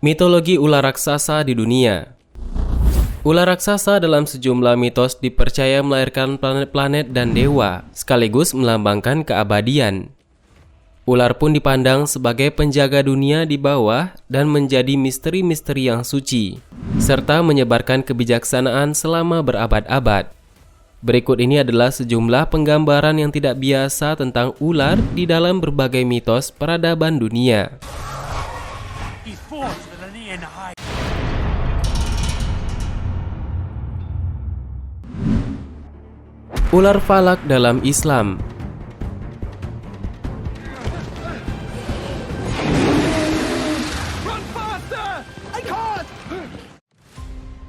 Mitologi ular raksasa di dunia. Ular raksasa dalam sejumlah mitos dipercaya melahirkan planet-planet dan dewa, sekaligus melambangkan keabadian. Ular pun dipandang sebagai penjaga dunia di bawah dan menjadi misteri-misteri yang suci, serta menyebarkan kebijaksanaan selama berabad-abad. Berikut ini adalah sejumlah penggambaran yang tidak biasa tentang ular di dalam berbagai mitos peradaban dunia. Ular falak dalam Islam.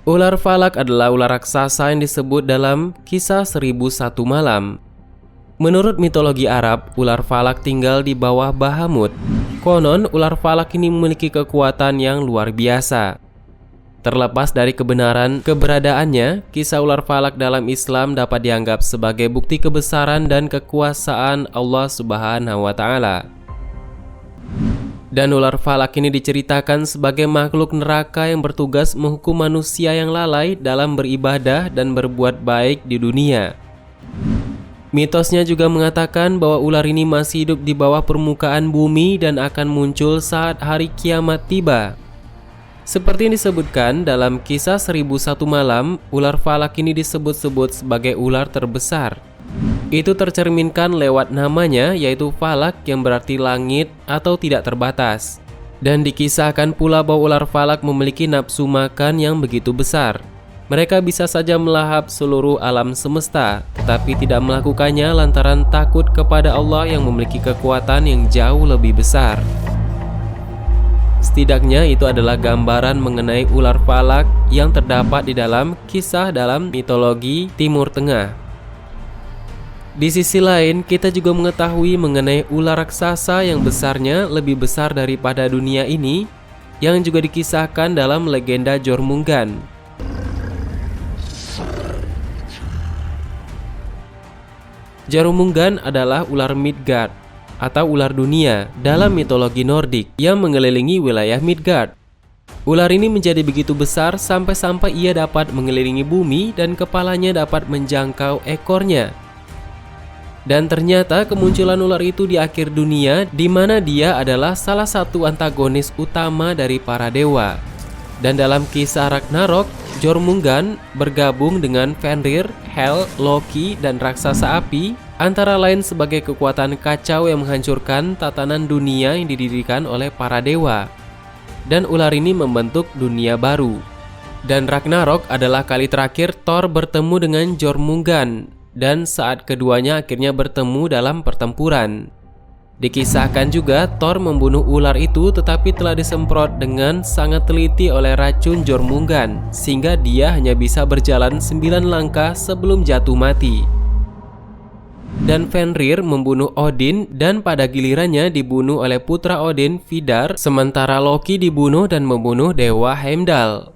Ular falak adalah ular raksasa yang disebut dalam kisah 1001 malam. Menurut mitologi Arab, ular falak tinggal di bawah Bahamut. Konon, ular falak ini memiliki kekuatan yang luar biasa. Terlepas dari keberadaannya, kisah ular falak dalam Islam dapat dianggap sebagai bukti kebesaran dan kekuasaan Allah Subhanahu wa Ta'ala. Dan ular falak ini diceritakan sebagai makhluk neraka yang bertugas menghukum manusia yang lalai dalam beribadah dan berbuat baik di dunia. Mitosnya juga mengatakan bahwa ular ini masih hidup di bawah permukaan bumi dan akan muncul saat hari kiamat tiba. Seperti yang disebutkan dalam kisah 1001 malam, ular falak ini disebut-sebut sebagai ular terbesar. Itu tercerminkan lewat namanya, yaitu falak yang berarti langit atau tidak terbatas. Dan dikisahkan pula bahwa ular falak memiliki nafsu makan yang begitu besar. Mereka bisa saja melahap seluruh alam semesta, tetapi tidak melakukannya lantaran takut kepada Allah yang memiliki kekuatan yang jauh lebih besar. Setidaknya itu adalah gambaran mengenai ular falak yang terdapat di dalam kisah dalam mitologi Timur Tengah. Di sisi lain, kita juga mengetahui mengenai ular raksasa yang besarnya lebih besar daripada dunia ini, yang juga dikisahkan dalam legenda Jormungand. Jormungand adalah ular Midgard atau ular dunia dalam mitologi Nordik yang mengelilingi wilayah Midgard. Ular ini menjadi begitu besar sampai-sampai ia dapat mengelilingi bumi dan kepalanya dapat menjangkau ekornya. Dan ternyata kemunculan ular itu di akhir dunia, di mana dia adalah salah satu antagonis utama dari para dewa. Dan dalam kisah Ragnarok, Jormungand bergabung dengan Fenrir, Hel, Loki, dan raksasa api, antara lain sebagai kekuatan kacau yang menghancurkan tatanan dunia yang didirikan oleh para dewa. Dan ular ini membentuk dunia baru. Dan Ragnarok adalah kali terakhir Thor bertemu dengan Jormungand, dan saat keduanya akhirnya bertemu dalam pertempuran. Dikisahkan juga Thor membunuh ular itu tetapi telah disemprot dengan sangat teliti oleh racun Jormungand, sehingga dia hanya bisa berjalan 9 langkah sebelum jatuh mati. Dan Fenrir membunuh Odin dan pada gilirannya dibunuh oleh putra Odin, Vidar, sementara Loki dibunuh dan membunuh dewa Heimdall.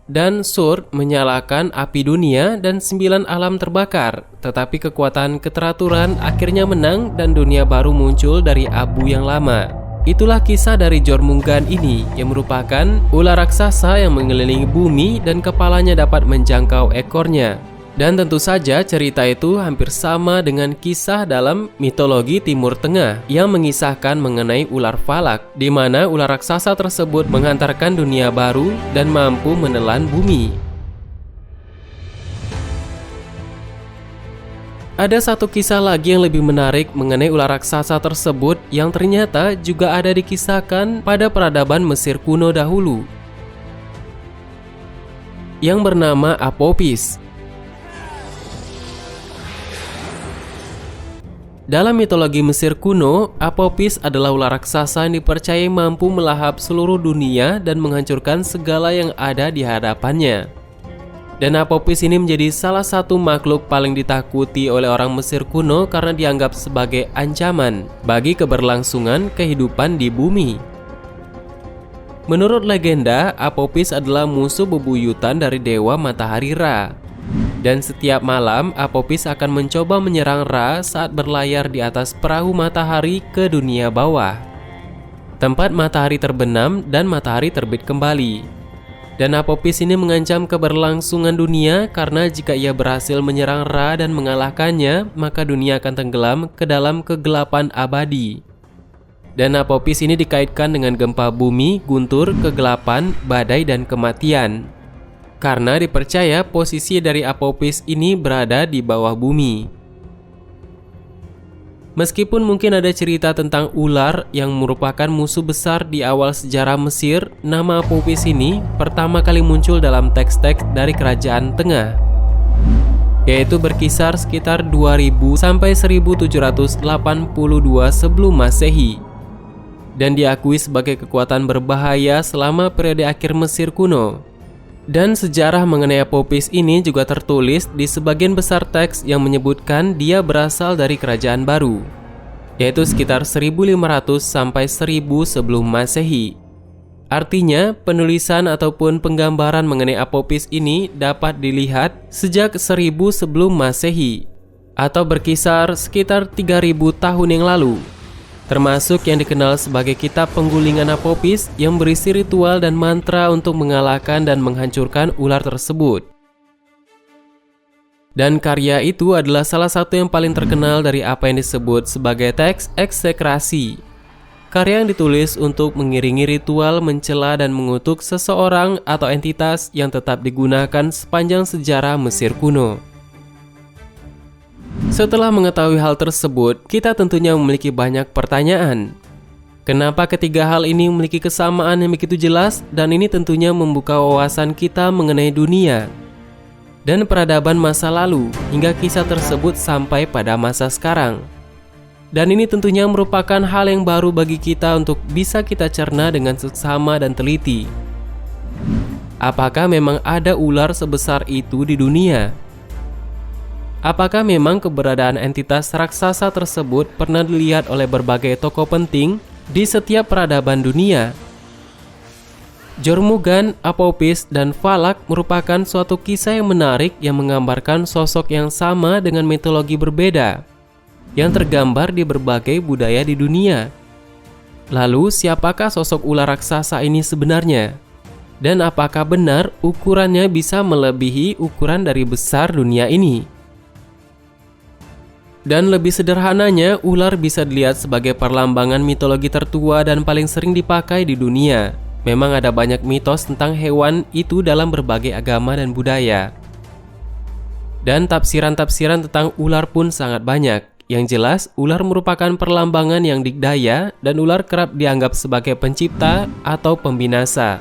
Dan Surd menyalakan api dunia dan 9 alam terbakar, tetapi kekuatan keteraturan akhirnya menang dan dunia baru muncul dari abu yang lama. Itulah kisah dari Jormungand ini, yang merupakan ular raksasa yang mengelilingi bumi dan kepalanya dapat menjangkau ekornya. Dan tentu saja cerita itu hampir sama dengan kisah dalam mitologi Timur Tengah yang mengisahkan mengenai ular falak, di mana ular raksasa tersebut menghantarkan dunia baru dan mampu menelan bumi. Ada satu kisah lagi yang lebih menarik mengenai ular raksasa tersebut yang ternyata juga ada dikisahkan pada peradaban Mesir kuno dahulu, yang bernama Apopis. Dalam mitologi Mesir kuno, Apopis adalah ular raksasa yang dipercayai mampu melahap seluruh dunia dan menghancurkan segala yang ada di hadapannya. Dan Apopis ini menjadi salah satu makhluk paling ditakuti oleh orang Mesir kuno karena dianggap sebagai ancaman bagi keberlangsungan kehidupan di bumi. Menurut legenda, Apopis adalah musuh bebuyutan dari dewa matahari Ra. Dan setiap malam, Apopis akan mencoba menyerang Ra saat berlayar di atas perahu matahari ke dunia bawah. tempat matahari terbenam dan matahari terbit kembali. Dan Apophis ini mengancam keberlangsungan dunia karena jika ia berhasil menyerang Ra dan mengalahkannya, maka dunia akan tenggelam ke dalam kegelapan abadi. Dan Apophis ini dikaitkan dengan gempa bumi, guntur, kegelapan, badai, dan kematian. Karena dipercaya posisi dari Apophis ini berada di bawah bumi. Meskipun mungkin ada cerita tentang ular yang merupakan musuh besar di awal sejarah Mesir, nama Apophis ini pertama kali muncul dalam teks-teks dari Kerajaan Tengah, yaitu berkisar sekitar 2000 sampai 1782 sebelum Masehi, dan diakui sebagai kekuatan berbahaya selama periode akhir Mesir kuno. Dan sejarah mengenai Apophis ini juga tertulis di sebagian besar teks yang menyebutkan dia berasal dari kerajaan baru, yaitu sekitar 1500 sampai 1000 sebelum Masehi. Artinya, penulisan ataupun penggambaran mengenai Apophis ini dapat dilihat sejak 1000 sebelum Masehi, atau berkisar sekitar 3000 tahun yang lalu. Termasuk yang dikenal sebagai kitab penggulingan Apophis yang berisi ritual dan mantra untuk mengalahkan dan menghancurkan ular tersebut. Dan karya itu adalah salah satu yang paling terkenal dari apa yang disebut sebagai teks eksekrasi. Karya yang ditulis untuk mengiringi ritual mencela dan mengutuk seseorang atau entitas yang tetap digunakan sepanjang sejarah Mesir kuno. Setelah mengetahui hal tersebut, kita tentunya memiliki banyak pertanyaan. Kenapa ketiga hal ini memiliki kesamaan yang begitu jelas, dan ini tentunya membuka wawasan kita mengenai dunia dan peradaban masa lalu hingga kisah tersebut sampai pada masa sekarang. Dan ini tentunya merupakan hal yang baru bagi kita untuk bisa kita cerna dengan seksama dan teliti. Apakah memang ada ular sebesar itu di dunia? Apakah memang keberadaan entitas raksasa tersebut pernah dilihat oleh berbagai tokoh penting di setiap peradaban dunia? Jormungand, Apophis, dan Valak merupakan suatu kisah yang menarik yang menggambarkan sosok yang sama dengan mitologi berbeda yang tergambar di berbagai budaya di dunia. Lalu, siapakah sosok ular raksasa ini sebenarnya? Dan apakah benar ukurannya bisa melebihi ukuran dari besar dunia ini? Dan lebih sederhananya, ular bisa dilihat sebagai perlambangan mitologi tertua dan paling sering dipakai di dunia. Memang ada banyak mitos tentang hewan itu dalam berbagai agama dan budaya. Dan tafsiran-tafsiran tentang ular pun sangat banyak. Yang jelas, ular merupakan perlambangan yang dikdaya dan ular kerap dianggap sebagai pencipta atau pembinasa.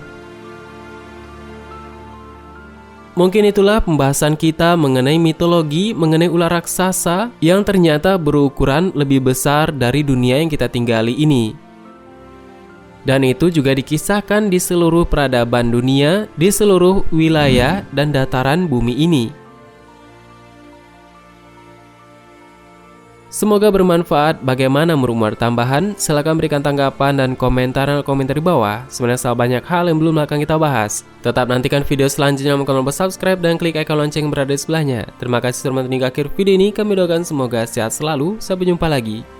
Mungkin itulah pembahasan kita mengenai mitologi mengenai ular raksasa yang ternyata berukuran lebih besar dari dunia yang kita tinggali ini. Dan itu juga dikisahkan di seluruh peradaban dunia, di seluruh wilayah dan dataran bumi ini. Semoga bermanfaat. Bagaimana menurut tambahan? Silahkan berikan tanggapan dan komentar di bawah. Sebenarnya banyak hal yang belum akan kita bahas. Tetap nantikan video selanjutnya, jangan lupa subscribe dan klik icon lonceng yang berada di sebelahnya. Terima kasih sudah menonton hingga akhir video ini. Kami doakan semoga sehat selalu. Sampai jumpa lagi.